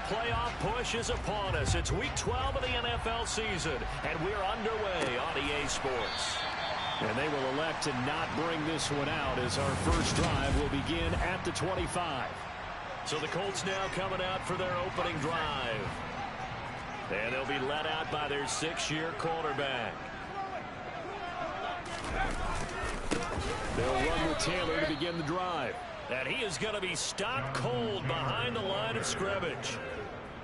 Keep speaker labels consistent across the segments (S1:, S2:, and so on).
S1: playoff push is upon us. It's Week 12 of the NFL season, and we're underway on EA Sports.
S2: And they will elect to not bring this one out as our first drive will begin at the 25.
S1: So the Colts now coming out for their opening drive. And they'll be led out by their 6-year quarterback.
S2: They'll run with Taylor to begin the drive.
S1: And he is going to be stopped cold behind the line of scrimmage.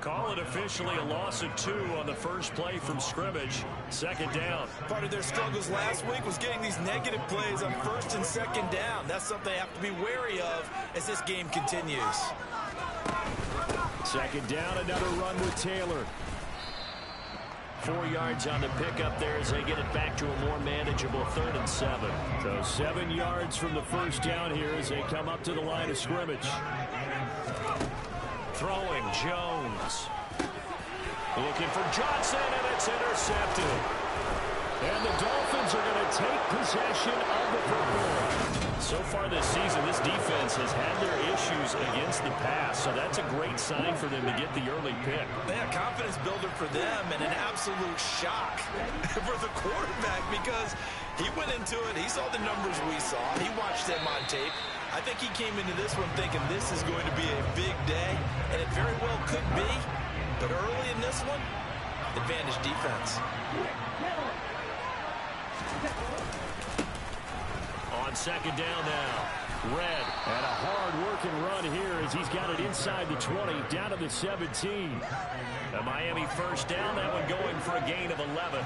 S1: Call it officially a loss of 2 on the first play from scrimmage. Second down.
S3: Part of their struggles last week was getting these negative plays on first and second down. That's something they have to be wary of as this game continues.
S2: Second down, another run with Taylor.
S1: 4 yards on the pickup there as they get it back to a more manageable 3rd and 7.
S2: So 7 yards from the first down here as they come up to the line of scrimmage.
S1: Throwing Jones. Looking for Johnson, and it's intercepted.
S2: And the Dolphins are going to take possession of the football.
S1: So far this season, this defense has had their issues against the pass, so that's a great sign for them to get the early pick.
S3: Yeah, confidence builder for them and an absolute shock for the quarterback because he went into it, he saw the numbers we saw, he watched them on tape. I think he came into this one thinking this is going to be a big day, and it very well could be, but early in this one, advantage defense.
S1: On second down now, Red.
S2: And a hard-working run here as he's got it inside the 20, down to the 17.
S1: A Miami first down, that one going for a gain of 11.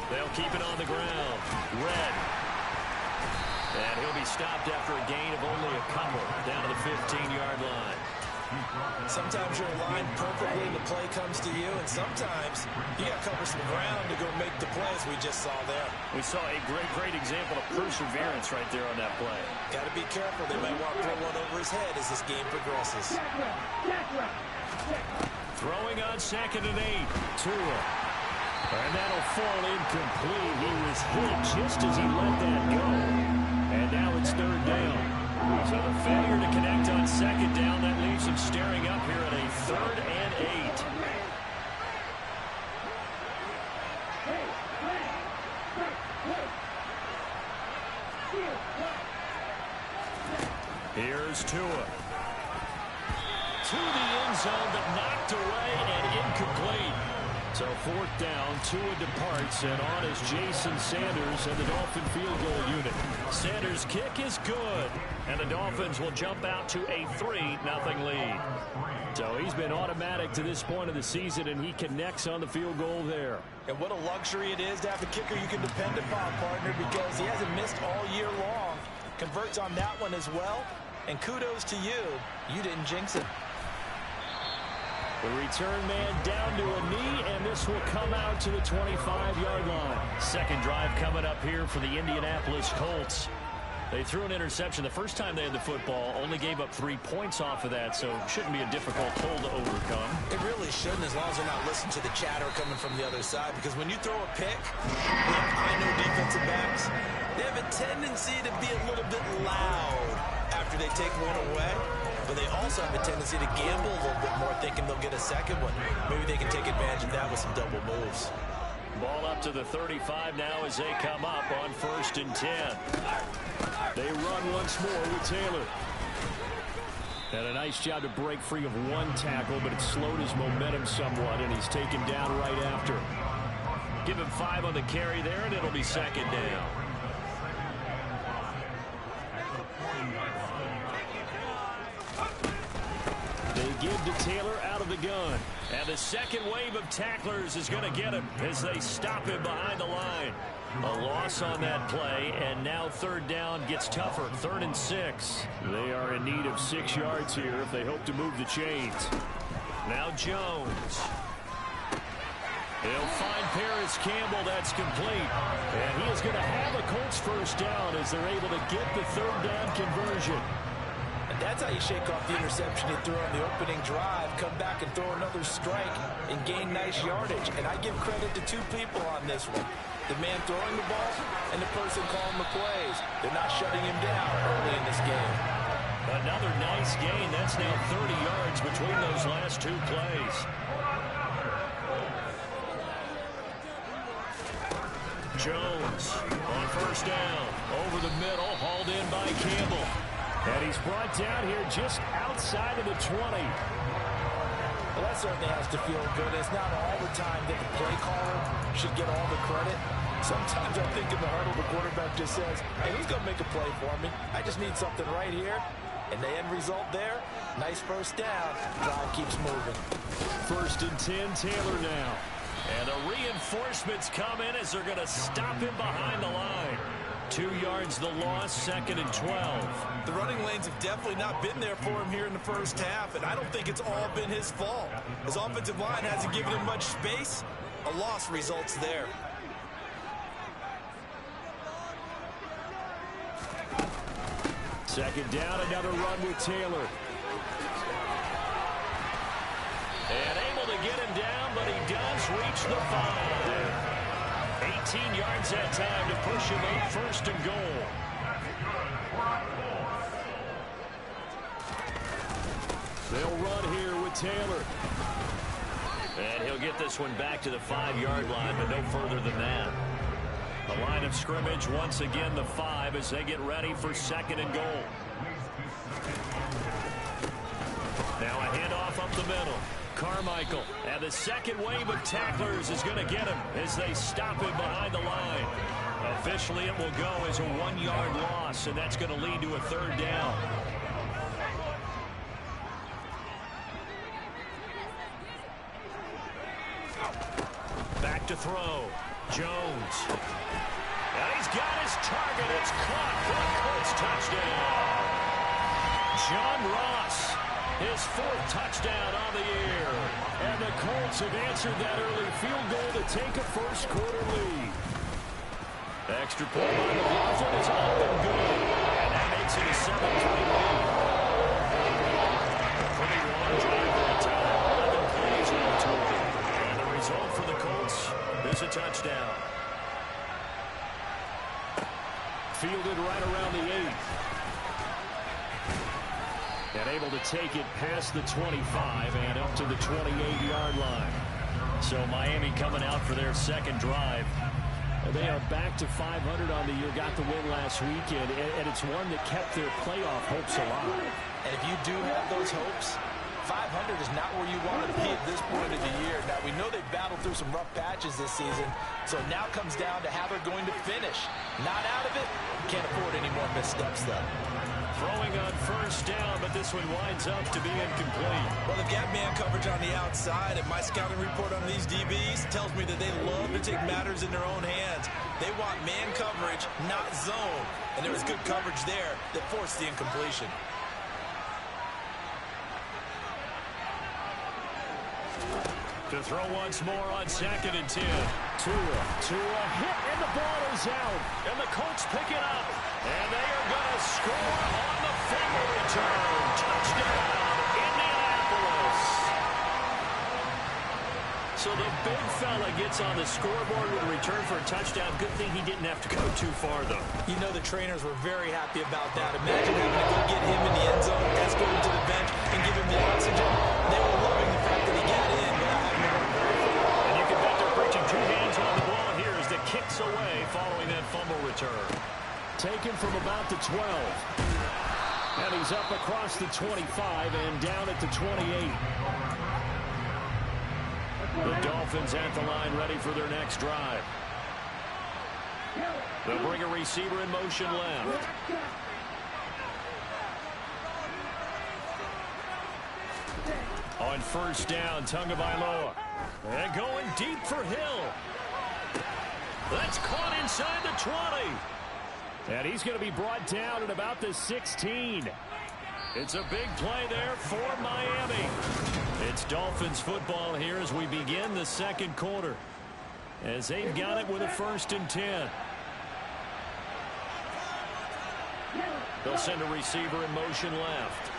S1: They'll keep it on the ground. Red. And he'll be stopped after a gain of only a couple, down to the 15-yard line.
S3: Sometimes you're aligned perfectly and the play comes to you, and sometimes you got to cover some ground to go make the plays we just saw there.
S1: We saw a great example of perseverance right there on that play.
S3: Got to be careful. They might want to throw one over his head as this game progresses.
S1: Throwing on 2nd and 8.
S2: Tua. And that'll fall incomplete. He was hit just as he let that go. And now it's 3rd down.
S1: So the failure to connect on 2nd down, that leaves him staring up here at a 3rd and 8. Here's Tua. To the end zone, but knocked away and incomplete.
S2: So 4th down, Tua departs, and on is Jason Sanders and the Dolphin field goal unit.
S1: Sanders' kick is good, and the Dolphins will jump out to a 3-0 lead.
S2: So he's been automatic to this point of the season, and he connects on the field goal there.
S3: And what a luxury it is to have a kicker you can depend upon, partner, because he hasn't missed all year long. Converts on that one as well, and kudos to you. You didn't jinx it.
S2: The return man down to a knee, and this will come out to the 25-yard line.
S1: Second drive coming up here for the Indianapolis Colts. They threw an interception the first time they had the football, only gave up 3 points off of that, so shouldn't be a difficult hole to overcome.
S3: It really shouldn't, as long as they're not listening to the chatter coming from the other side, because when you throw a pick, I know defensive backs, they have a tendency to be a little bit loud after they take one away. But they also have a tendency to gamble a little bit more, thinking they'll get a second one. Maybe they can take advantage of that with some double moves.
S1: Ball up to the 35 now as they come up on 1st and 10.
S2: They run once more with Taylor. And a nice job to break free of one tackle, but it slowed his momentum somewhat, and he's taken down right after.
S1: Give him 5 on the carry there, and it'll be 2nd down.
S2: Give to Taylor out of the gun.
S1: And the second wave of tacklers is going to get him as they stop him behind the line. A loss on that play, and now 3rd down gets tougher. 3rd and 6.
S2: They are in need of 6 yards here if they hope to move the chains.
S1: Now Jones. He'll find Paris Campbell. That's complete.
S2: And he is going to have a Colts first down as they're able to get the 3rd down conversion.
S3: That's how you shake off the interception he threw on the opening drive, come back and throw another strike and gain nice yardage. And I give credit to 2 people on this one. The man throwing the ball and the person calling the plays. They're not shutting him down early in this game.
S1: Another nice gain. That's now 30 yards between those last two plays. Jones on first down. Over the middle, hauled in by Campbell.
S2: And he's brought down here just outside of the 20.
S3: Well, that certainly has to feel good. It's not all the time that the play caller should get all the credit. Sometimes I think in the huddle, the quarterback just says, hey, who's going to make a play for me? I just need something right here. And the end result there, nice first down. Drive keeps moving.
S2: 1st and 10, Taylor now.
S1: And the reinforcements come in as they're going to stop him behind the line. 2 yards the loss, 2nd and 12.
S3: The running lanes have definitely not been there for him here in the first half, and I don't think it's all been his fault. His offensive line hasn't given him much space. A loss results there.
S2: Second down, another run with Taylor.
S1: And able to get him down, but he does reach the 5. 18 yards that time to push him up 1st and goal.
S2: They'll run here with Taylor.
S1: And he'll get this one back to the 5-yard line, but no further than that. The line of scrimmage, once again, the 5 as they get ready for 2nd and goal. Now a handoff up the middle. Carmichael, and the second wave of tacklers is going to get him as they stop him behind the line. Officially, it will go as a 1-yard loss, and that's going to lead to a 3rd down. Back to throw. Jones. And he's got his target. It's caught for a Colts touchdown. John Ross, his 4th touchdown on the year.
S2: And the Colts have answered that early field goal to take a first-quarter lead.
S1: Extra point by McLaughlin is up and good. And that makes it a 7-3 lead. Pretty long drive that time. 11 plays all total. And the result for the Colts is a touchdown.
S2: Fielded right around the 8. And able to take it past the 25 and up to the 28-yard line.
S1: So Miami coming out for their 2nd drive.
S2: They are back to 500 on the year, got the win last weekend, and it's one that kept their playoff hopes alive.
S3: And if you do have those hopes, 500 is not where you want to be at this point of the year. Now, we know they've battled through some rough patches this season, so it now comes down to how they're going to finish. Not out of it. Can't afford any more missteps, though.
S1: Throwing on first down, but this one winds up to be incomplete.
S3: Well, they've got man coverage on the outside, and my scouting report on these DBs tells me that they love to take matters in their own hands. They want man coverage, not zone. And there was good coverage there that forced the incompletion.
S1: To throw once more on 2nd and 10.
S2: Tua hit, and the ball is out.
S1: And the Colts pick it up. And they are going to score on the fumble return. Touchdown, Indianapolis. So the big fella gets on the scoreboard with a return for a touchdown. Good thing he didn't have to go too far, though.
S3: You know the trainers were very happy about that. Imagine having to go get him in the end zone, escort him to the bench, and give him the oxygen. They were loving the fact that he got in without having to work very far.
S1: And you can bet they're preaching 2 hands on the ball here as the kick's away following that fumble return.
S2: Taken from about the 12. And he's up across the 25 and down at the 28.
S1: The Dolphins at the line ready for their next drive. They'll bring a receiver in motion left. On first down, Tagovailoa. And going deep for Hill. That's caught inside the 20.
S2: And he's going to be brought down at about the 16.
S1: It's a big play there for Miami. It's Dolphins football here as we begin the 2nd quarter. As they've got it with a 1st and 10. They'll send a receiver in motion left.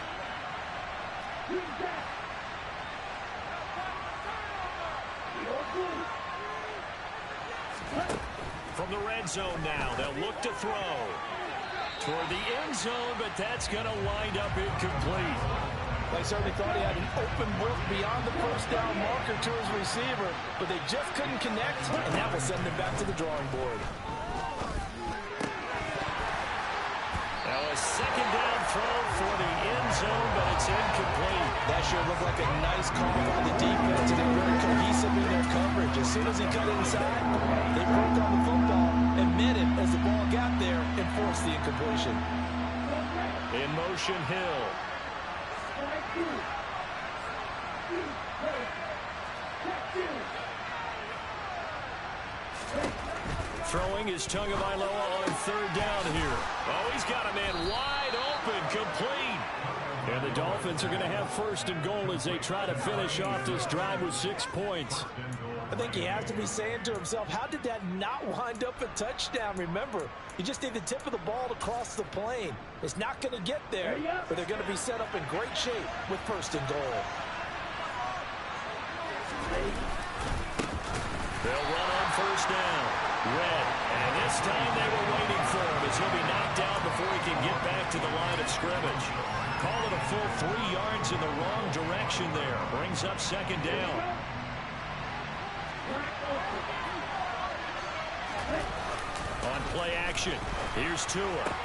S1: From the red zone now, they'll look to throw.
S2: Toward the end zone, but that's going to wind up incomplete.
S3: They certainly thought he had an open look beyond the first down marker to his receiver, but they just couldn't connect, and that will send them back to the drawing board.
S2: Now a second down throw for the end zone, but it's incomplete.
S3: That sure looked like a nice call by the defense, and they're very cohesive in their coverage. As soon as he cut inside, they broke on the football and met him as the ball got there and forced the incompletion.
S2: In motion, Hill. Throwing is Tagovailoa on third down here. Oh, he's got a man wide open, complete. And the Dolphins are going to have first and goal as they try to finish off this drive with 6 points.
S3: I think he has to be saying to himself, how did that not wind up a touchdown? Remember, you just need the tip of the ball to cross the plane. It's not going to get there, but they're going to be set up in great shape with first and goal.
S2: They'll run on first down. Red, and this time they were waiting for him as he'll be knocked down before he can get back to the line of scrimmage. Call it a full 3 yards in the wrong direction there. Brings up second down. On play action, here's Tua.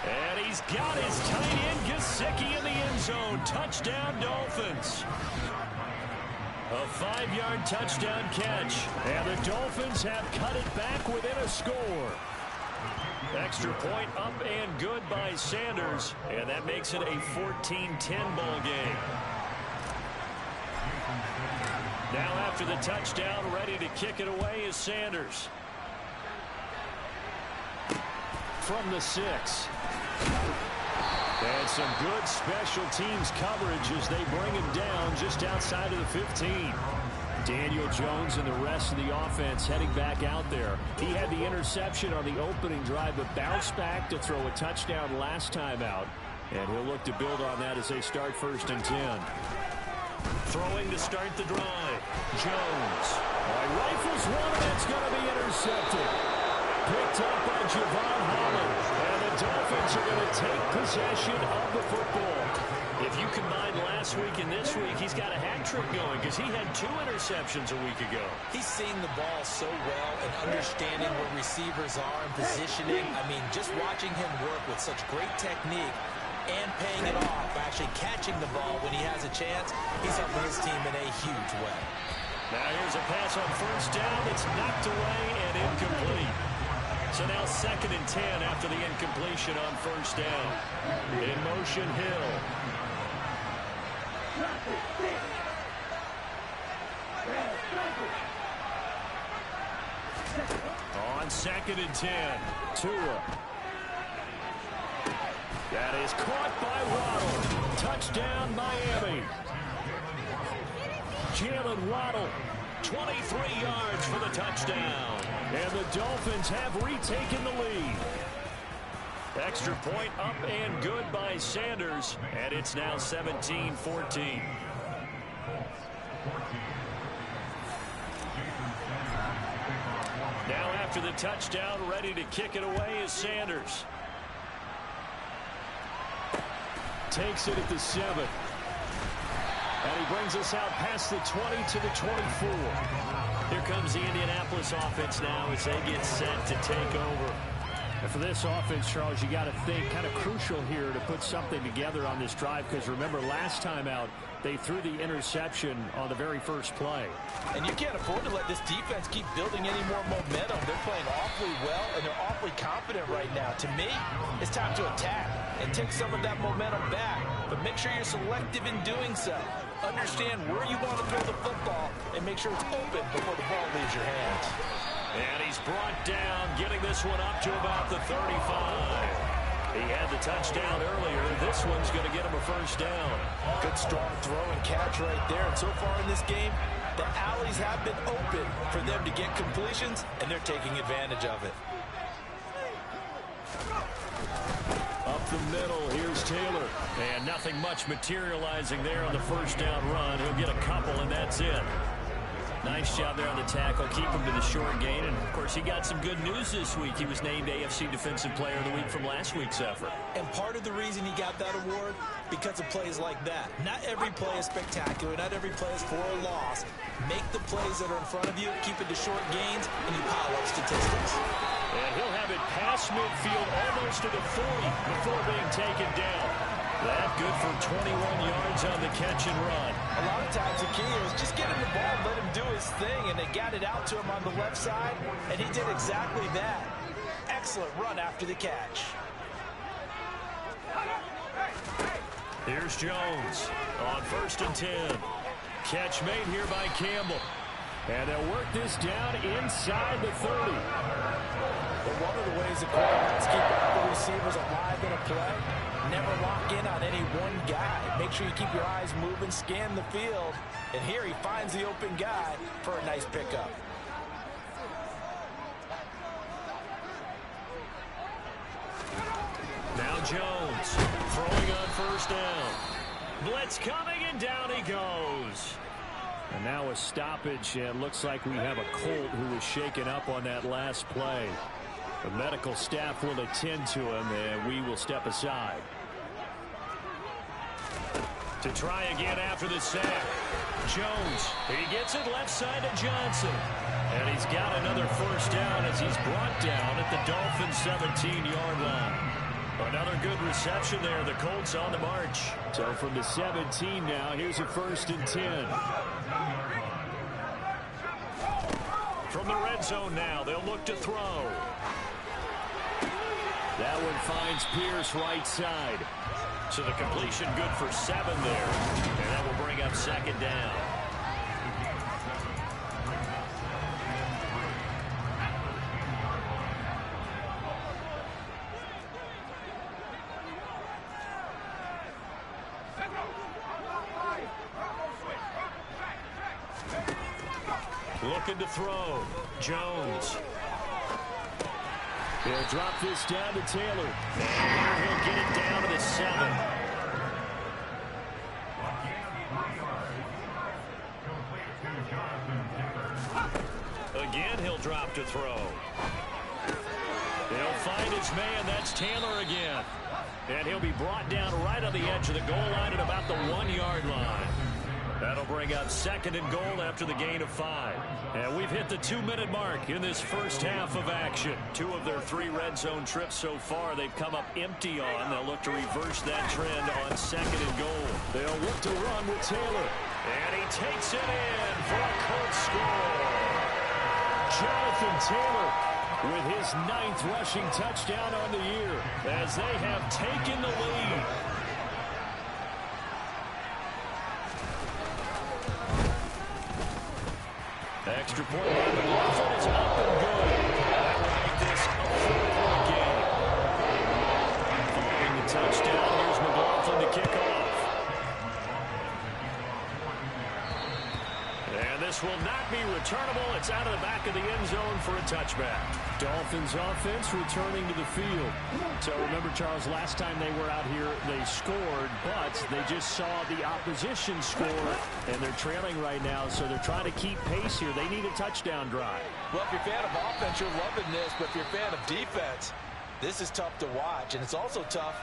S2: And he's got his tight end Gesicki in the end zone. Touchdown, Dolphins. A 5-yard touchdown catch. And the Dolphins have cut it back within a score. Extra point up and good by Sanders. And that makes it a 14-10 ball game. Now after the touchdown, ready to kick it away is Sanders. From the 6. And some good special teams coverage as they bring him down just outside of the 15. Daniel Jones and the rest of the offense heading back out there. He had the interception on the opening drive, but bounced back to throw a touchdown last time out. And he'll look to build on that as they start first and 10. Throwing to start the drive. Jones. Rifles one, and it's going to be intercepted. Picked up by Javon Holland. And the Dolphins are going to take possession of the football. If you combine last week and this week, he's got a hat trick going because he had 2 interceptions a week ago.
S3: He's seeing the ball so well and understanding where receivers are and positioning. I mean, just watching him work with such great technique and paying it off, actually catching the ball when he has a chance, he's helping his team in a huge way.
S2: Now here's a pass on first down. It's knocked away and incomplete. So now 2nd and 10 after the incompletion on first down. In motion, Hill. On 2nd and 10, Tua. That is caught by Waddle. Touchdown, Miami. Jalen Waddle, 23 yards for the touchdown. And the Dolphins have retaken the lead. Extra point up and good by Sanders. And it's now 17-14. Now after the touchdown, ready to kick it away is Sanders. Takes it at the 7. And he brings us out past the 20 to the 24. Here comes the Indianapolis offense now as they get set to take over. And for this offense, Charles, you got to think kind of crucial here to put something together on this drive because remember last time out they threw the interception on the very first play.
S3: And you can't afford to let this defense keep building any more momentum. They're playing awfully well and they're awfully confident right now. To me, it's time to attack and take some of that momentum back. But make sure you're selective in doing so. Understand where you want to throw the football and make sure it's open before the ball leaves your hands.
S2: And he's brought down, getting this one up to about the 35. He had the touchdown earlier. This one's going to get him a first down.
S3: Good strong throw and catch right there. And so far in this game, the alleys have been open for them to get completions, and they're taking advantage of it.
S2: Up the middle, here's Taylor. And nothing much materializing there on the first down run. He'll get a couple, and that's it. Nice job there on the tackle. Keep him to the short gain. And, of course, he got some good news this week. He was named AFC Defensive Player of the Week from last week's effort.
S3: And part of the reason he got that award, because of plays like that. Not every play is spectacular. Not every play is for a loss. Make the plays that are in front of you, keep it to short gains, and you pile up statistics.
S2: And he'll have it past midfield almost to the 40 before being taken down. That good for 21 yards on the catch and run.
S3: A lot of times the key is just get him the ball, let him do his thing, and they got it out to him on the left side, and he did exactly that. Excellent run after the catch.
S2: Here's Jones on 1st and 10. Catch made here by Campbell. And they'll work this down inside the 30.
S3: But one of the ways the quarterbacks keep all the receivers alive in a play, never lock in on any one guy. Make sure you keep your eyes moving, scan the field. And here he finds the open guy for a nice pickup.
S2: Now Jones throwing on 1st down. Blitz coming, and down he goes. And now a stoppage, and looks like we have a Colt who was shaken up on that last play. The medical staff will attend to him, and we will step aside. To try again after the sack. Jones, he gets it left side to Johnson. And he's got another 1st down as he's brought down at the Dolphins' 17-yard line. Another good reception there. The Colts on the march. So from the 17 now, here's a 1st and 10. From the red zone now, they'll look to throw. That one finds Pierce right side. So the completion good for 7 there. And that will bring up 2nd down. Looking to throw. Jones. They'll drop this down to Taylor. And here he'll get it down to the 7. Again, he'll drop to throw. They'll find his man. That's Taylor again. And he'll be brought down right on the edge of the goal line at about the 1-yard line. That'll bring up 2nd and goal after the gain of 5. And we've hit the 2-minute mark in this first half of action. 2 of their 3 red zone trips so far they've come up empty on. They'll look to reverse that trend on 2nd and goal. They'll look to run with Taylor. And he takes it in for a Colts score. Jonathan Taylor with his 9th rushing touchdown on the year as they have taken the lead. Extra point by McLaughlin is up and good. That will make this a 4-point game. Following the touchdown, here's McLaughlin to kick off. And this will not be returnable. It's out of the back of the end zone for a touchback. Dolphins offense returning to the field. So remember, Charles, last time they were out here, they scored, but they just saw the opposition score, and they're trailing right now, so they're trying to keep pace here. They need a touchdown drive.
S3: Well, if you're a fan of offense, you're loving this, but if you're a fan of defense, this is tough to watch, and it's also tough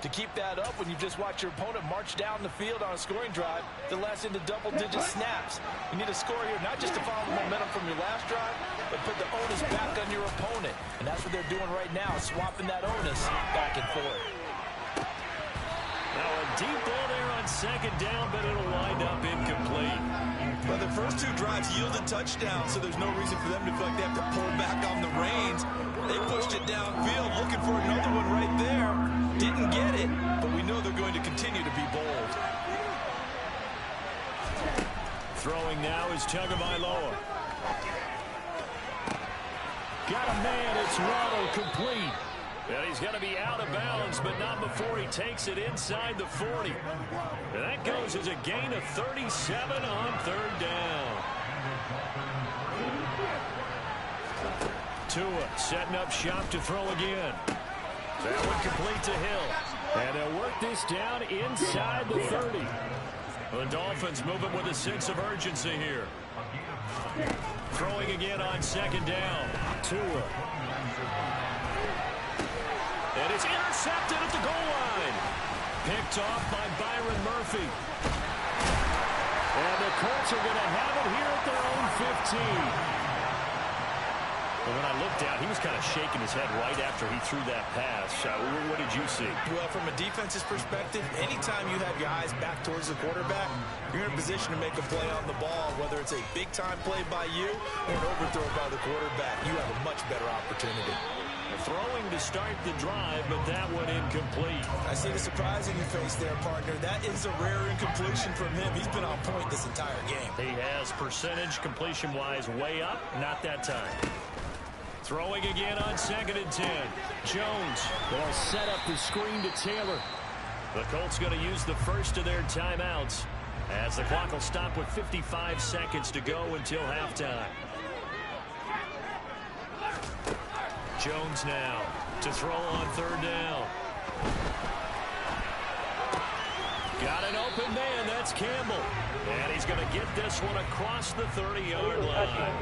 S3: to keep that up when you just watch your opponent march down the field on a scoring drive that lasts into double-digit snaps. You need a score here, not just to follow the momentum from your last drive, but put the onus back on your opponent. And that's what they're doing right now, swapping that onus back and forth.
S2: Now a deep ball there on 2nd down, but it'll wind up incomplete.
S3: Well, the first 2 drives yielded touchdowns, so there's no reason for them to feel like they have to pull back on the reins. They pushed it downfield, looking for another one right there. Didn't get it, but we know they're going to continue to be bold.
S2: Throwing now is Tagovailoa. Got a man, it's Waddle, complete. And he's going to be out of bounds, but not before he takes it inside the 40. And that goes as a gain of 37 on 3rd down. Tua setting up shop to throw again. That one complete to Hill. And they'll work this down inside the 30. The Dolphins moving with a sense of urgency here. Throwing again on second down. Tua. And it's intercepted at the goal line. Picked off by Byron Murphy. And the Colts are going to have it here at their own 15. Well, when I looked out, he was kind of shaking his head right after he threw that pass. What did you see?
S3: Well, from a defense's perspective, anytime you have your eyes back towards the quarterback, you're in a position to make a play on the ball, whether it's a big-time play by you or an overthrow by the quarterback. You have a much better opportunity.
S2: Throwing to start the drive, but that one incomplete.
S3: I see the surprise in your face there, partner. That is a rare incompletion from him. He's been on point this entire game.
S2: He has percentage completion-wise way up, not that time. Throwing again on 2nd and 10. Jones. They'll set up the screen to Taylor. The Colts going to use the first of their timeouts as the clock will stop with 55 seconds to go until halftime. Jones now to throw on 3rd down. Got an open man. That's Campbell. And he's going to get this one across the 30-yard line.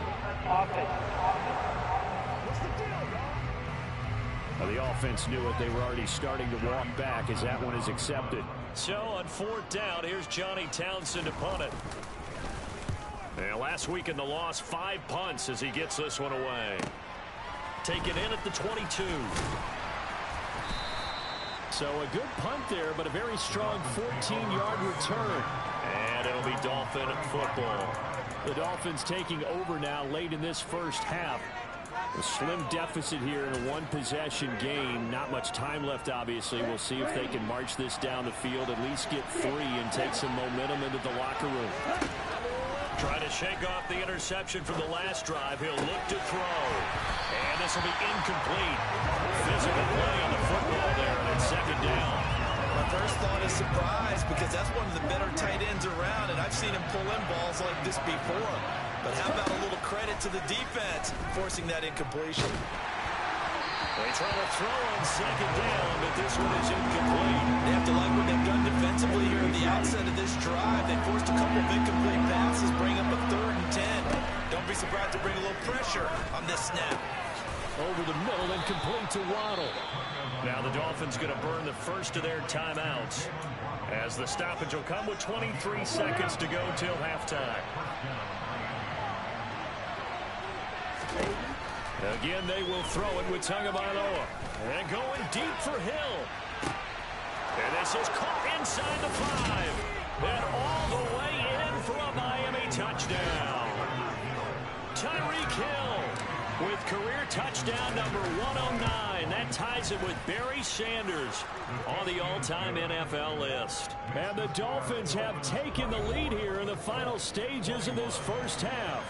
S2: Well, the offense knew it. They were already starting to walk back as that one is accepted. So on 4th down, here's Johnny Townsend to punt it. And last week in the loss, 5 punts as he gets this one away. Taken in at the 22. So a good punt there, but a very strong 14-yard return. And it'll be Dolphin football. The Dolphins taking over now late in this first half. A slim deficit here in a one-possession game. Not much time left, obviously. We'll see if they can march this down the field, at least get 3 and take some momentum into the locker room. Trying to shake off the interception from the last drive. He'll look to throw. And this will be incomplete. Physical play on the football there, and it's 2nd down.
S3: My first thought is surprise, because that's one of the better tight ends around, and I've seen him pull in balls like this before. But how about a little credit to the defense forcing that incompletion?
S2: They try to throw on 2nd down, but this one is incomplete.
S3: They have to like what they've done defensively here at the outset of this drive. They forced a couple of incomplete passes, bring up a 3rd and 10. Don't be surprised to bring a little pressure on this snap.
S2: Over the middle and complete to Waddle. Now the Dolphins going to burn the first of their timeouts as the stoppage will come with 23 seconds to go till halftime. Again, they will throw it with Tagovailoa. And going deep for Hill. And this is caught inside the 5. And all the way in for a Miami touchdown. Tyreek Hill with career touchdown number 109. That ties it with Barry Sanders on the all-time NFL list. And the Dolphins have taken the lead here in the final stages of this first half.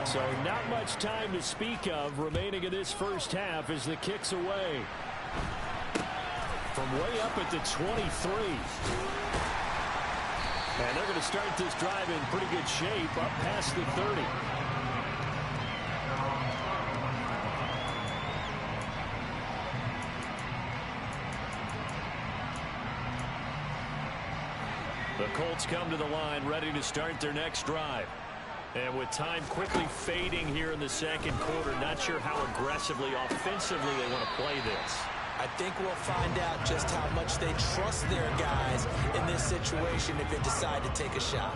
S2: So not much time to speak of remaining in this first half as the kick's away. From way up at the 23. And they're going to start this drive in pretty good shape up past the 30. The Colts come to the line ready to start their next drive. And with time quickly fading here in the second quarter, not sure how aggressively, offensively they want to play this.
S3: I think we'll find out just how much they trust their guys in this situation if they decide to take a shot.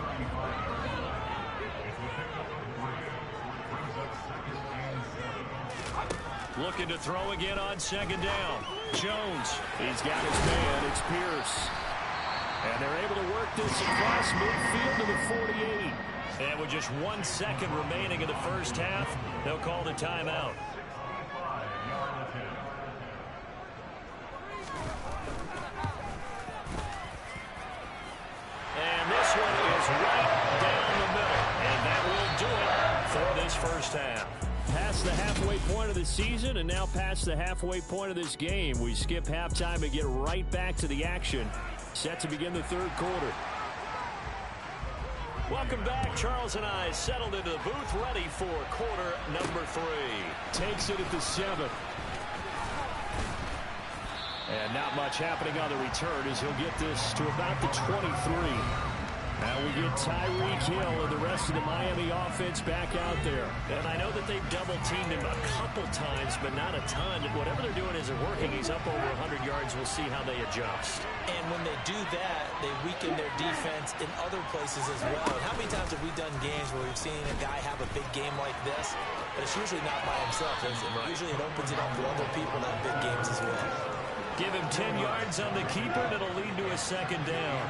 S2: Looking to throw again on 2nd down. Jones. He's got his man. It's Pierce. And they're able to work this across midfield to the 48. And with just 1 second remaining in the first half, they'll call the timeout. And this one is right down the middle. And that will do it for this first half. Past the halfway point of the season and now past the halfway point of this game. We skip halftime and get right back to the action. Set to begin the third quarter. Welcome back. Charles and I settled into the booth ready for quarter number 3. Takes it at the 7. And not much happening on the return as he'll get this to about the 23. Now we get Tyreek Hill and the rest of the Miami offense back out there.
S1: And I know that they've double-teamed him a couple times, but not a ton. Whatever they're doing isn't working. He's up over 100 yards. We'll see how they adjust.
S3: And when they do that, they weaken their defense in other places as well. And how many times have we done games where we've seen a guy have a big game like this? But it's usually not by himself, is it? Right. Usually it opens it up for other people that have big games as well.
S1: Give him 10 yards on the keeper, and it'll lead to a second down.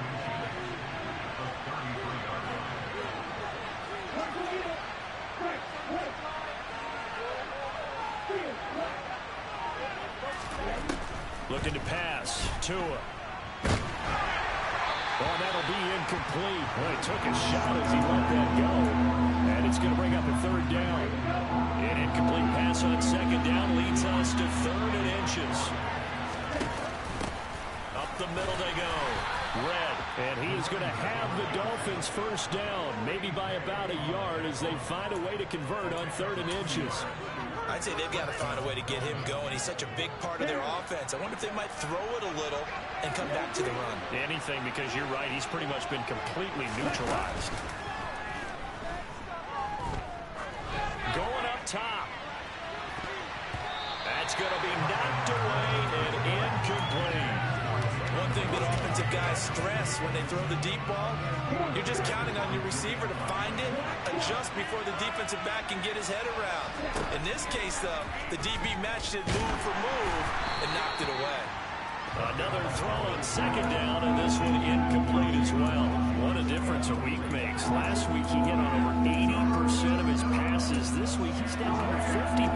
S1: Looking to pass. Tua.
S2: Oh, that'll be incomplete. Well, he took a shot as he let that go. And it's going to bring up a third down.
S1: An incomplete pass on second down leads us to 3rd and inches. Up the middle they go. Red.
S2: And he is going to have the Dolphins first down, maybe by about a yard as they find a way to convert on 3rd and inches.
S3: I'd say they've got to find a way to get him going. He's such a big part of their offense. I wonder if they might throw it a little and come back to the run.
S1: Anything, because you're right. He's pretty much been completely neutralized. Going up top. That's going to be knocked away and incomplete.
S3: One thing that offensive guys stress when they throw the deep ball, you're just counting on your receiver to find it, adjust before the defensive back can get his head around. In this case, though, the DB matched it move for move and knocked it away.
S1: Another throw on second down, and this one incomplete as well. What a difference a week makes. Last week he hit on over 80% of his passes. This week he's down over 50%.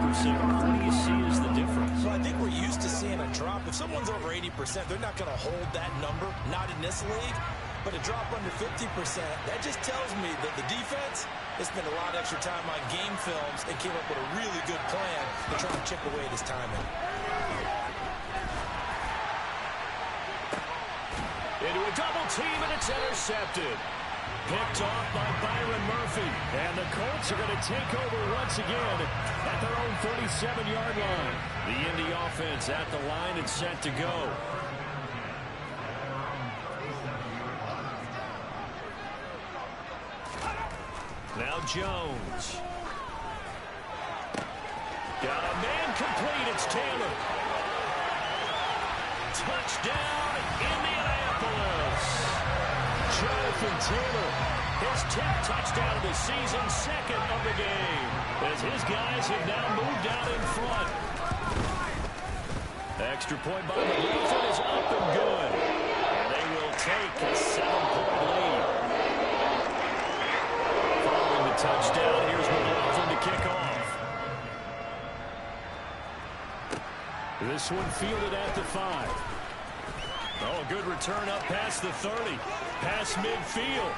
S1: What do you see as the difference?
S3: Well, I think we're used to seeing a drop. If someone's over 80%, they're not going to hold that number, not in this league. But a drop under 50%, that just tells me that the defense has spent a lot of extra time on game films and came up with a really good plan to try to chip away at his timing.
S1: Into a double team, and it's intercepted. Picked off by Byron Murphy. And the Colts are going to take over once again at their own 37-yard line. The Indy offense at the line and set to go. Now Jones. Got a man complete. It's Taylor. Touchdown, Indianapolis. Jonathan Taylor, his 10th touchdown of the season, 2nd of the game, as his guys have now moved out in front. Extra point by McLaughlin is up and good. And they will take a 7-point lead. Following the touchdown, here's McLaughlin to kick off. This one fielded at the 5. Oh, a good return up past the 30. Past midfield.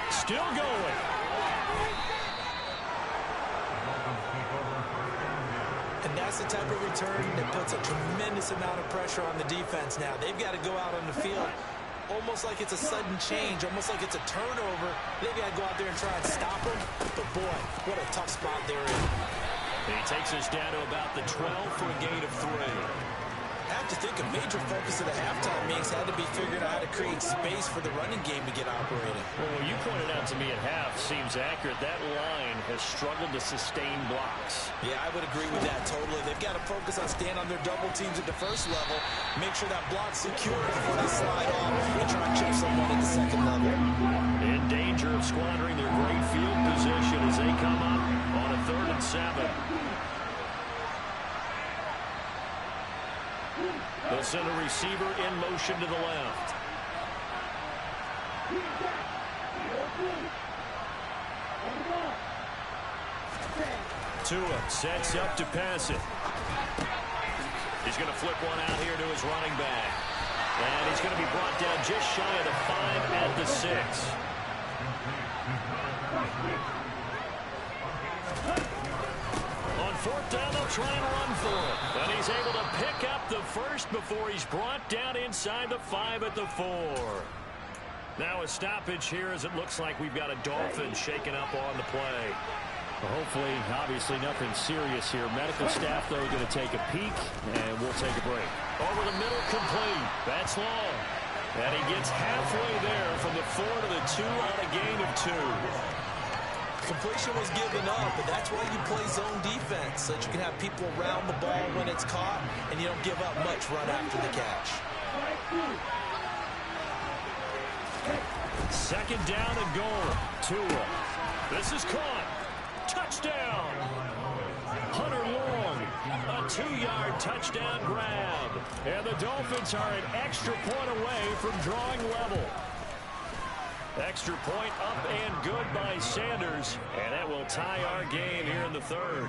S1: Still going.
S3: And that's the type of return that puts a tremendous amount of pressure on the defense now. They've got to go out on the field almost like it's a sudden change, almost like it's a turnover. They've got to go out there and try and stop them. But, boy, what a tough spot they're in.
S1: He takes us down to about the 12 for a gain of 3.
S3: I have to think a major focus of the halftime meetings had to be figuring out how to create space for the running game to get operating.
S1: Well, what you pointed out to me at half seems accurate. That line has struggled to sustain blocks.
S3: Yeah, I would agree with that totally. They've got to focus on staying on their double teams at the first level, make sure that block's secure before they slide off and try and chip someone at the second level.
S1: In danger of squandering their great field position as they come up on a 3rd and 7. They'll send a receiver in motion to the left. Tua sets up to pass it. He's going to flip one out here to his running back. And he's going to be brought down just shy of the 5 at the 6. On 4th down, they'll try and run for it. And he's able to pick up the first before he's brought down inside the 5 at the 4. Now a stoppage here as it looks like we've got a Dolphin shaking up on the play.
S2: Well, hopefully, obviously nothing serious here. Medical staff, though, going to take a peek, and we'll take a break.
S1: Over the middle, complete. That's long.
S2: And he gets halfway there from the 4 to the 2 on a gain of 2.
S3: Completion was given up, but that's why you play zone defense, so that you can have people around the ball when it's caught, and you don't give up much run after the catch.
S2: Second down and goal. Tua. This is caught. Touchdown. Hunter Long. A 2-yard touchdown grab. And the Dolphins are an extra point away from drawing level. Extra point up and good by Sanders. And that will tie our game here in the third.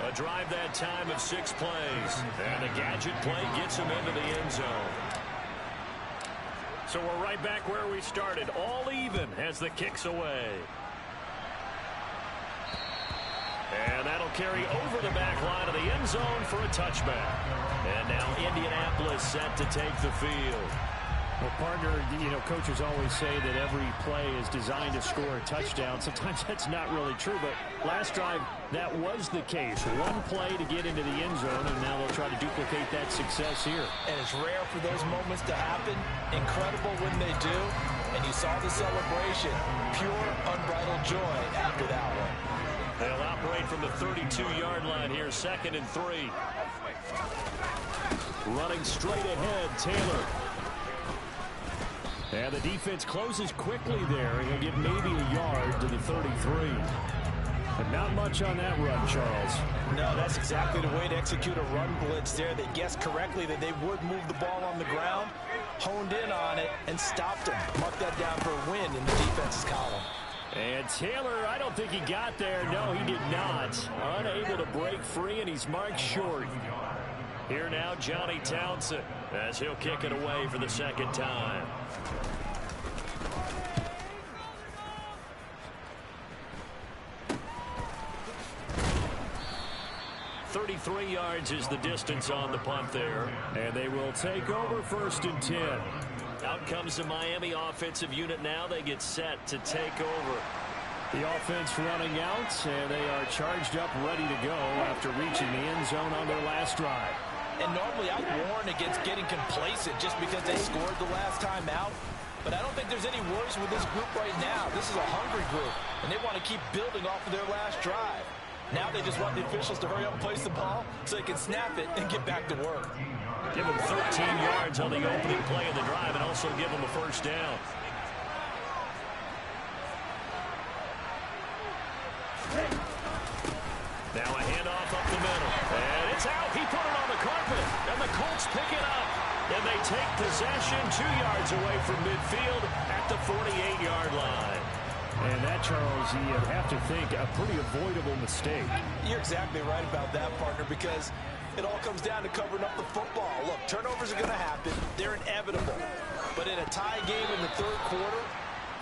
S2: A drive that time of 6 plays. And the gadget play gets him into the end zone. So we're right back where we started. All even as the kick's away. And that'll carry over the back line of the end zone for a touchback. And now Indianapolis set to take the field.
S4: Well, partner, you know, coaches always say that every play is designed to score a touchdown. Sometimes that's not really true, but last drive, that was the case. One play to get into the end zone, and now they'll try to duplicate that success here.
S3: And it's rare for those moments to happen. Incredible when they do. And you saw the celebration. Pure, unbridled joy after that one.
S2: They'll operate from the 32-yard line here, 2nd and 3. Running straight ahead, Taylor. And the defense closes quickly there. He'll get maybe a yard to the 33. But not much on that run, Charles.
S3: No, that's exactly the way to execute a run blitz there. They guessed correctly that they would move the ball on the ground, honed in on it, and stopped him. Marked that down for a win in the defense's column.
S2: And Taylor, I don't think he got there. No, he did not. Unable to break free, and he's marked short. Here now, Johnny Townsend, as he'll kick it away for the second time. 33 yards is the distance on the punt there. And they will take over 1st and 10. Out comes the Miami offensive unit now. They get set to take over. The offense running out, and they are charged up, ready to go after reaching the end zone on their last drive.
S3: And normally I warn against getting complacent just because they scored the last time out. But I don't think there's any worries with this group right now. This is a hungry group, and they want to keep building off of their last drive. Now they just want the officials to hurry up and place the ball so they can snap it and get back to work.
S2: Give them 13 yards on the opening play of the drive and also give them a first down. Now a handoff up the middle. And it's out. He put it on the carpet. And the Colts pick it up. And they take possession 2 yards away from midfield at the 48-yard line.
S4: And that, Charles, you'd have to think a pretty avoidable mistake.
S3: You're exactly right about that, partner, because it all comes down to covering up the football. Look, turnovers are going to happen. They're inevitable. But in a tie game in the third quarter,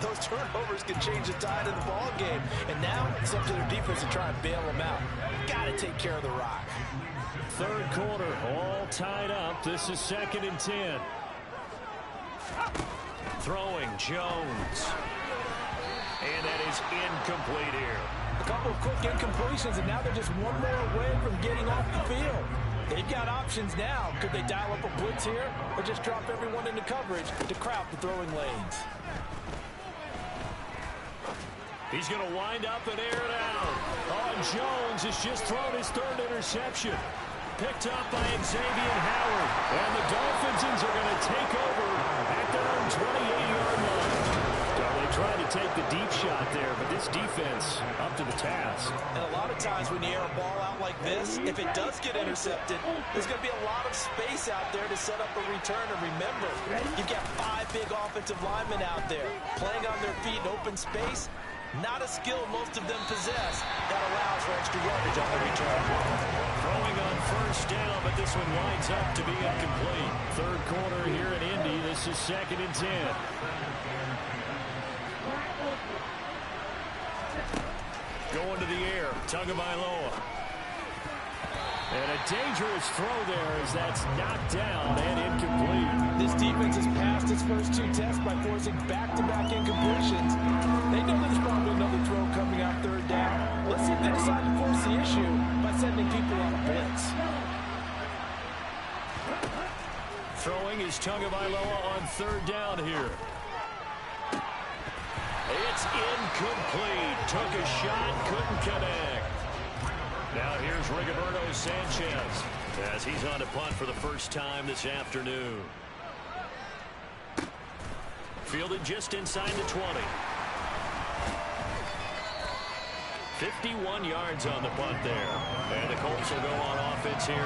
S3: those turnovers can change the tide of the ball game. And now it's up to their defense to try and bail them out. Got to take care of the rock.
S2: Third quarter, all tied up. This is 2nd and 10. Throwing, Jones. And that is incomplete here.
S3: A couple of quick incompletions, and now they're just one more away from getting off the field. They've got options now. Could they dial up a blitz here or just drop everyone into coverage to crowd the throwing lanes?
S2: He's going to wind up and air it out. Oh, and Jones has just thrown his 3rd interception. Picked up by Xavier Howard. And the Dolphins are going to take over at their own 28-yard line. So they tried to take the deep shot there, but this defense up to the task.
S3: And a lot of times when you air a ball out like this, if it does get intercepted, there's going to be a lot of space out there to set up a return. And remember, you've got 5 big offensive linemen out there playing on their feet in open space. Not a skill most of them possess that allows for extra yardage on the return.
S2: Throwing on 1st down, but this one winds up to be incomplete. Third quarter here in Indy. This is 2nd and 10. Going to the air, Tagovailoa. And a dangerous throw there as that's knocked down and incomplete.
S3: This defense has passed its first 2 tests by forcing back-to-back incompletions. They know there's probably another throw coming on 3rd down. Let's see if they decide to force the issue by sending people on a blitz.
S2: Throwing is Tagovailoa on third down here. It's incomplete. Took a shot, couldn't connect. Now here's Rigoberto Sanchez as he's on to punt for the first time this afternoon. Fielded just inside the 20. 51 yards on the punt there. And the Colts will go on offense here,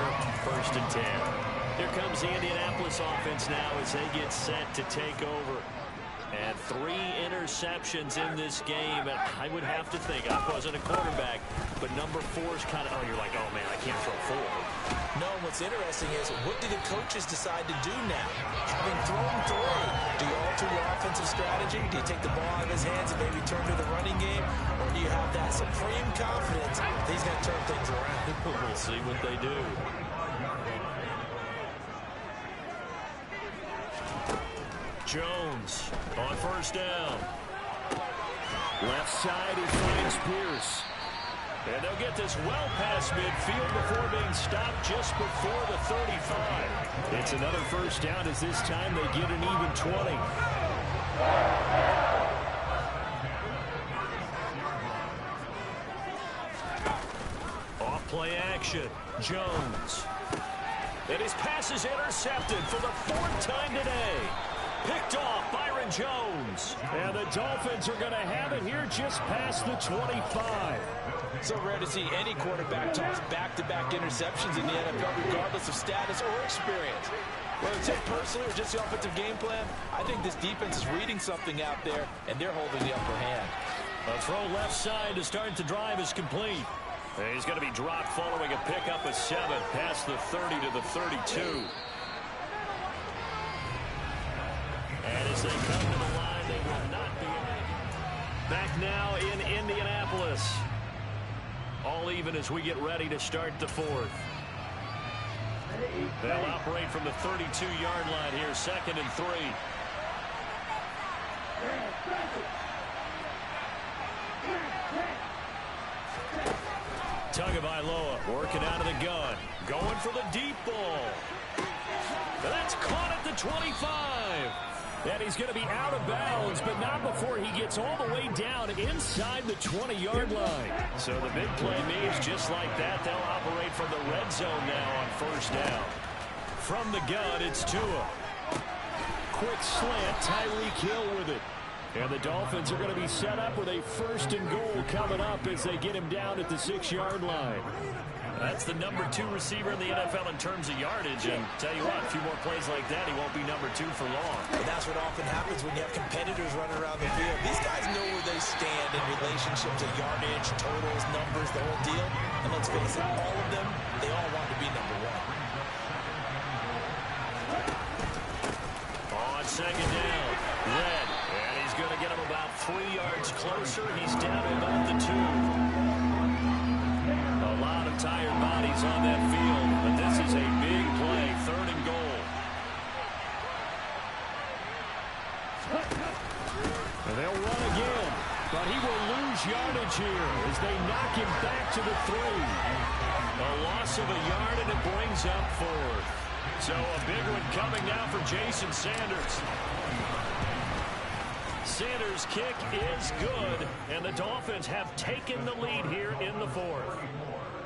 S2: 1st and 10. Here comes the Indianapolis offense now as they get set to take over. And 3 interceptions in this game. And I would have to think, I wasn't a quarterback, but number 4 is kind of, you're like, oh, man, I can't throw 4.
S3: No, what's interesting is, what do the coaches decide to do now? Having thrown 3, do you alter your offensive strategy? Do you take the ball out of his hands and maybe turn to the running game? Or do you have that supreme confidence that he's going to turn things around?
S2: We'll see what they do. Jones on 1st down. Left side, he finds Pierce. And they'll get this well past midfield before being stopped just before the 35. It's another 1st down as this time they get an even 20. Off play action. Jones. And his pass is intercepted for the 4th time today. Picked off Byron Jones. And the Dolphins are going to have it here just past the 25.
S3: So rare to see any quarterback toss back-to-back interceptions in the NFL, regardless of status or experience. Whether it's him personally or just the offensive game plan, I think this defense is reading something out there, and they're holding the upper hand.
S2: A throw left side to start the drive is complete. And he's going to be dropped following a pickup of 7 past the 30 to the 32. And as they come to the line, they will not be back now in Indianapolis. All even as we get ready to start the 4th. They'll operate from the 32-yard line here, 2nd and 3. Tagovailoa working out of the gun. Going for the deep ball. And that's caught at the 25. And he's going to be out of bounds, but not before he gets all the way down inside the 20-yard line. So the big play means just like that, they'll operate from the red zone now on 1st down. From the gun, it's Tua. Quick slant, Tyreek Hill with it. And the Dolphins are going to be set up with a 1st and goal coming up as they get him down at the 6-yard line. That's the number 2 receiver in the NFL in terms of yardage. And tell you what, a few more plays like that, he won't be number 2 for long.
S3: But that's what often happens when you have competitors running around the field. These guys know where they stand in relationship to yardage, totals, numbers, the whole deal. And let's face it, all of them, they all want to be number 1.
S2: On 2nd down, Red. And he's going to get him about 3 yards closer. He's down to about the 2. A lot of tired bodies on that field, but this is a big play, 3rd and goal. And they'll run again, but he will lose yardage here as they knock him back to the 3. A loss of a yard, and it brings up 4th. So a big one coming now for Jason Sanders. Sanders' kick is good, and the Dolphins have taken the lead here in the 4th.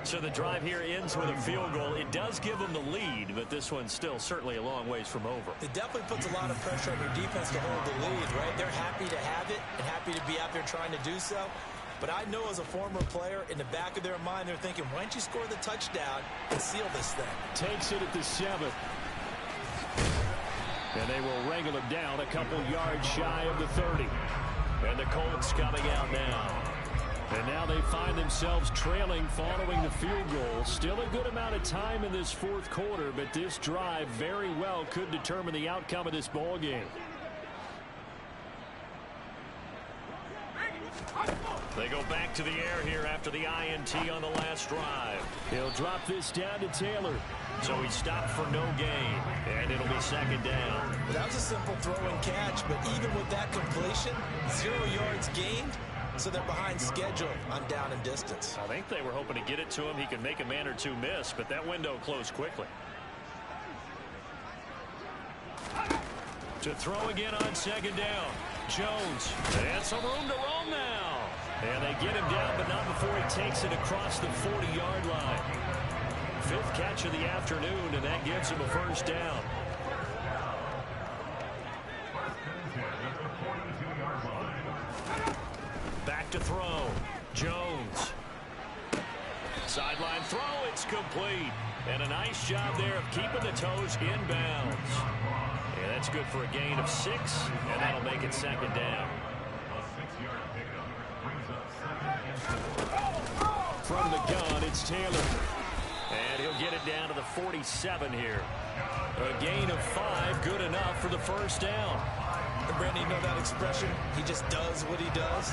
S2: So the drive here ends with a field goal. It does give them the lead, but this one's still certainly a long ways from over.
S3: It definitely puts a lot of pressure on your defense to hold the lead, right? They're happy to have it and happy to be out there trying to do so. But I know as a former player, in the back of their mind, they're thinking, why don't you score the touchdown and seal this thing?
S2: Takes it at the 7th. And they will wrangle him down a couple yards shy of the 30. And the Colts coming out now. And now they find themselves trailing following the field goal. Still a good amount of time in this 4th quarter, but this drive very well could determine the outcome of this ball game. They go back to the air here after the INT on the last drive. He'll drop this down to Taylor. So he stopped for no gain, and it'll be 2nd down.
S3: That was a simple throw and catch, but even with that completion, 0 yards gained, so they're behind schedule on down and distance.
S2: I think they were hoping to get it to him. He could make a man or 2 miss, but that window closed quickly. To throw again on second down. Jones. And some room to roam now. And they get him down, but not before he takes it across the 40-yard line. Fifth catch of the afternoon, and that gives him a first down. Back to throw. Jones. Sideline throw. It's complete. And a nice job there of keeping the toes inbounds. Yeah, that's good for a gain of 6, and that'll make it second down. From the gun, it's Taylor. And he'll get it down to the 47 here. A gain of 5, good enough for the first down.
S3: And Brandon, you know that expression? He just does what he does.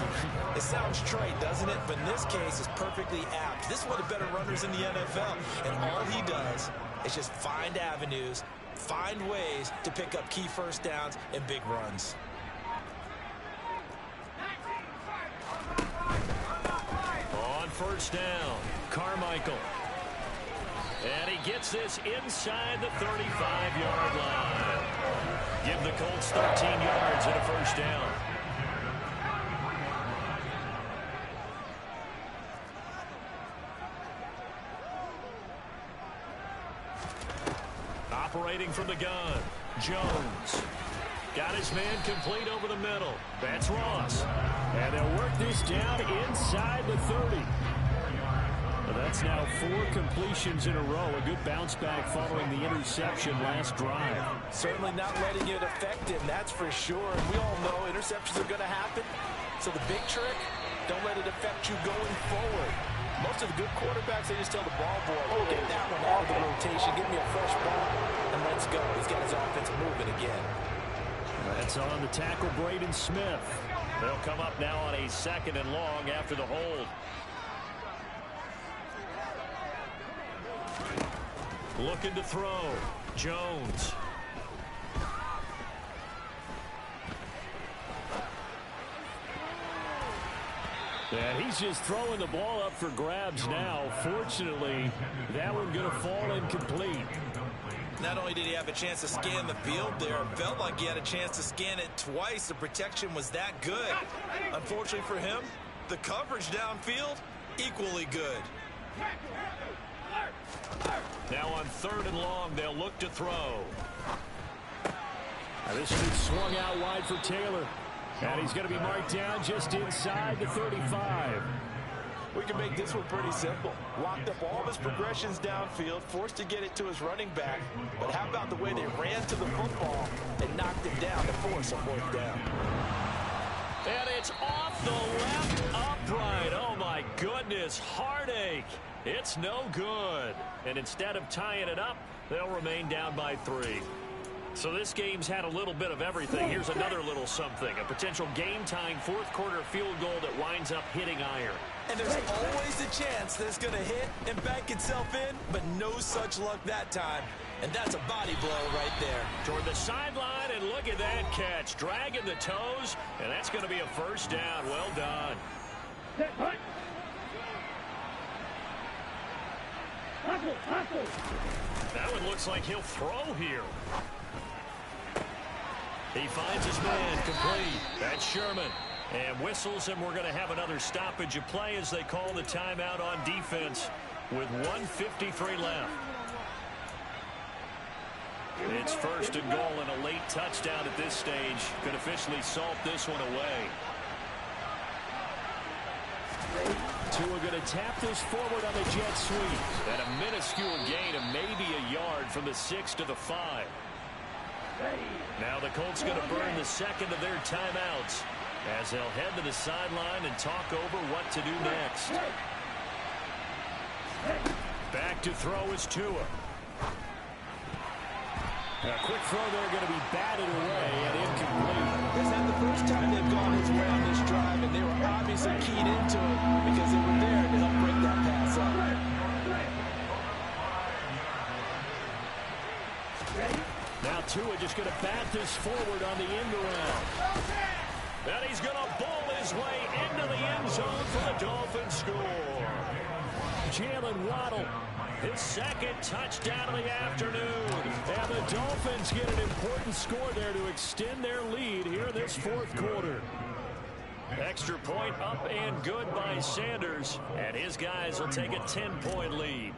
S3: It sounds trite, doesn't it? But in this case, it's perfectly apt. This is one of the better runners in the NFL. And all he does is just find avenues, find ways to pick up key first downs and big runs.
S2: On first down, Carmichael. And he gets this inside the 35-yard line. Give the Colts 13 yards and a first down. Operating from the gun, Jones. Got his man complete over the middle. That's Ross. And they'll work this down inside the 30. That's now 4 completions in a row. A good bounce back following the interception last drive.
S3: Certainly not letting it affect him, that's for sure. And we all know interceptions are going to happen. So the big trick, don't let it affect you going forward. Most of the good quarterbacks, they just tell the ball boy, oh, get that one out of the rotation, give me a fresh ball, and let's go. He's got his offense moving again.
S2: That's on the tackle, Braden Smith. They'll come up now on a 2nd and long after the hold. Looking to throw. Jones. And he's just throwing the ball up for grabs now. Fortunately, that one going to fall incomplete.
S3: Not only did he have a chance to scan the field there, it felt like he had a chance to scan it twice. The protection was that good. Unfortunately for him, the coverage downfield, equally good.
S2: Now on 3rd and long, they'll look to throw. Now this is swung out wide for Taylor. And he's going to be marked down just inside the 35.
S3: We can make this one pretty simple. Locked up all of his progressions downfield, forced to get it to his running back. But how about the way they ran to the football and knocked him down to force a 4th down?
S2: And it's off the left upright. Oh, my goodness. Heartache. It's no good. And instead of tying it up, they'll remain down by 3. So this game's had a little bit of everything. Here's another little something. A potential game-tying 4th quarter field goal that winds up hitting iron.
S3: And there's always a chance that it's going to hit and bank itself in, but no such luck that time. And that's a body blow right there.
S2: Toward the sideline, and look at that catch. Dragging the toes, and that's going to be a first down. Well done. That one looks like he'll throw here. He finds his man complete. That's Sherman. And whistles, and we're going to have another stoppage of play as they call the timeout on defense with 1:53 left. It's 1st and goal and a late touchdown at this stage could officially salt this one away. Tua going to tap this forward on the jet sweep. At a minuscule gain of maybe a yard from the 6 to the 5. Now the Colts going to burn the 2nd of their timeouts as they'll head to the sideline and talk over what to do next. Back to throw is Tua. A quick throw there going to be batted away and incomplete.
S3: Is that the first time they've gone his way on this drive, and they were obviously keyed into it because they were there to help break that pass up.
S2: Now Tua just going to bat this forward on the end around. And he's going to bowl his way into the end zone for the Dolphins score. Jalen Waddle his second touchdown of the afternoon. And the Dolphins get an important score there to extend their lead here in this fourth quarter. Extra point up and good by Sanders, and his guys will take a 10-point lead.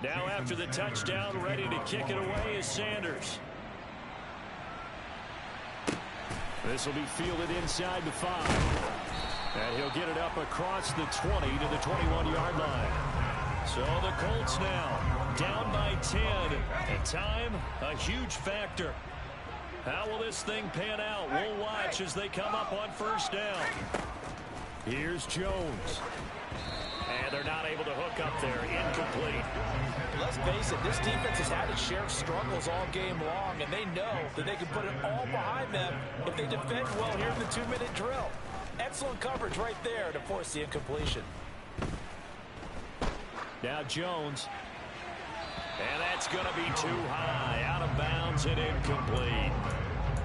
S2: Now after the touchdown, ready to kick it away is Sanders. This will be fielded inside the 5. And he'll get it up across the 20 to the 21-yard line. So the Colts now down by 10. And time, a huge factor. How will this thing pan out? We'll watch as they come up on first down. Here's Jones. And they're not able to hook up there. Incomplete.
S3: Let's face it, this defense has had its share of struggles all game long, and they know that they can put it all behind them if they defend well here in the 2-minute drill. Excellent coverage right there to force the incompletion.
S2: Now Jones. And that's going to be too high. Out of bounds and incomplete.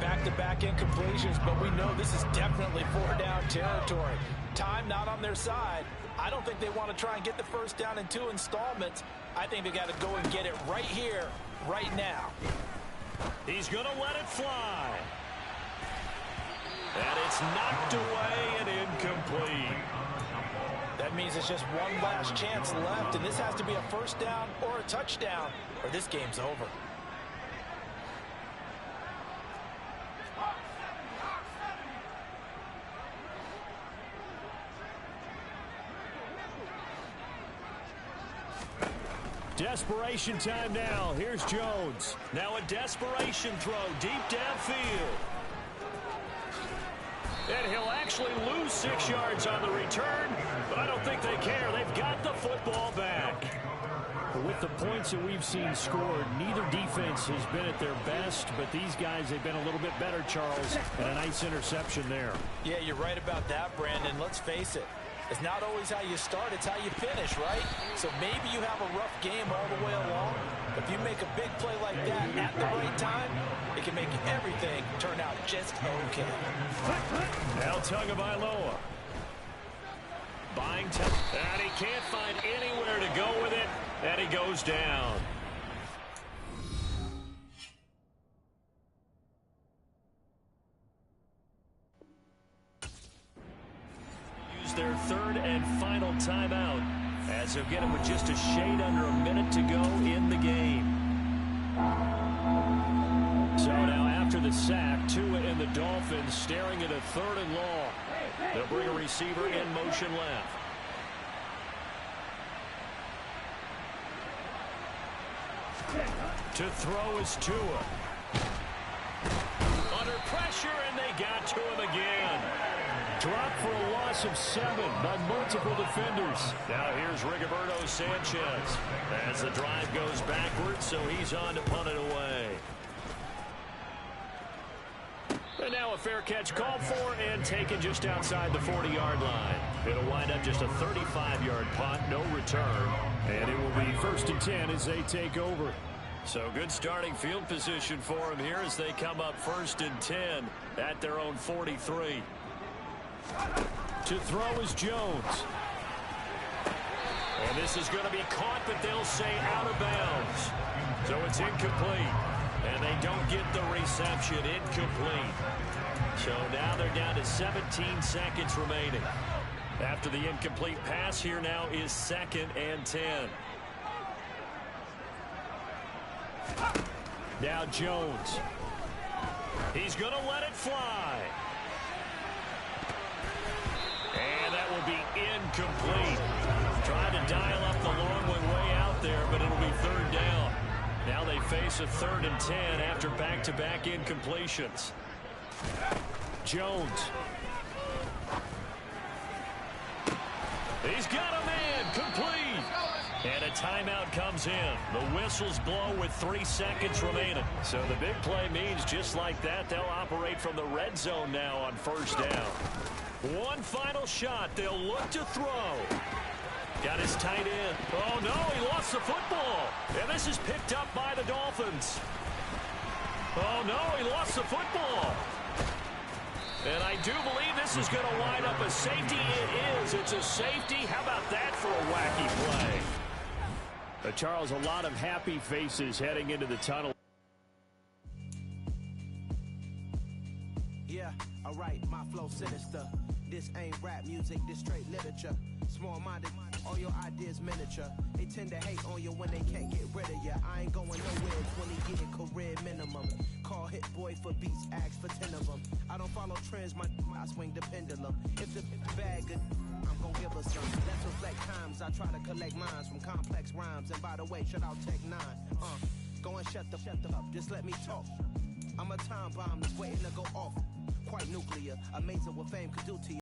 S3: Back-to-back incompletions, but we know this is definitely 4-down territory. Time not on their side. I don't think they want to try and get the first down in 2 installments. I think they got to go and get it right here, right now.
S2: He's going to let it fly. And it's knocked away and incomplete.
S3: That means it's just one last chance left, and this has to be a first down or a touchdown, or this game's over.
S2: Desperation time now. Here's Jones. Now a desperation throw deep downfield. And he'll actually lose 6 yards on the return, but I don't think they care. They've got the football back. With the points that we've seen scored, neither defense has been at their best, but these guys, they've been a little bit better, Charles, and a nice interception there.
S3: Yeah, you're right about that, Brandon. Let's face it. It's not always how you start, it's how you finish, right? So maybe you have a rough game all the way along. If you make a big play like that at the right time, it can make everything turn out just okay.
S2: Now Tagovailoa. Buying time. And he can't find anywhere to go with it, and he goes down. Their third and final timeout as they'll get it with just a shade under a minute to go in the game. So now after the sack, Tua and the Dolphins staring at a 3rd and long. They'll bring a receiver in motion left. To throw is Tua. Under pressure, and they got to him again. Dropped for a loss of 7 by multiple defenders. Now here's Rigoberto Sanchez as the drive goes backwards, so he's on to punt it away. And now a fair catch called for and taken just outside the 40-yard line. It'll wind up just a 35-yard punt, no return. And it will be 1st and 10 as they take over. So good starting field position for them here as they come up 1st and 10 at their own 43. To throw is Jones. And this is going to be caught, but they'll say out of bounds. So it's incomplete. And they don't get the reception. Incomplete. So now they're down to 17 seconds remaining. After the incomplete pass, here now is 2nd and 10. Now Jones. He's going to let it fly. And that will be incomplete. Trying to dial up the long one way out there, but it'll be 3rd down. Now they face a 3rd and 10 after back-to-back incompletions. Jones. He's got a man. Complete. And a timeout comes in. The whistles blow with 3 seconds remaining. So the big play means just like that, they'll operate from the red zone now on 1st down. One final shot. They'll look to throw. Got his tight end. Oh, no, he lost the football. And this is picked up by the Dolphins. Oh, no, he lost the football. And I do believe this is going to wind up a safety. It is. It's a safety. How about that for a wacky play?
S4: Charles, a lot of happy faces heading into the tunnel.
S5: Yeah, alright, my flow sinister. This ain't rap music, this straight literature. Small-minded, all your ideas miniature. They tend to hate on you when they can't get rid of you. I ain't going nowhere, 20 getting career minimum. Call Hit Boy for beats, ask for 10 of them. I don't follow trends, I swing the pendulum. If the bag good, I'm gonna give her some. Let's reflect times, I try to collect minds from complex rhymes. And by the way, shout out Tech 9. Go and shut the up, just let me talk. I'm a time bomb that's waiting to go off. Quite nuclear, amazing what fame could do to you.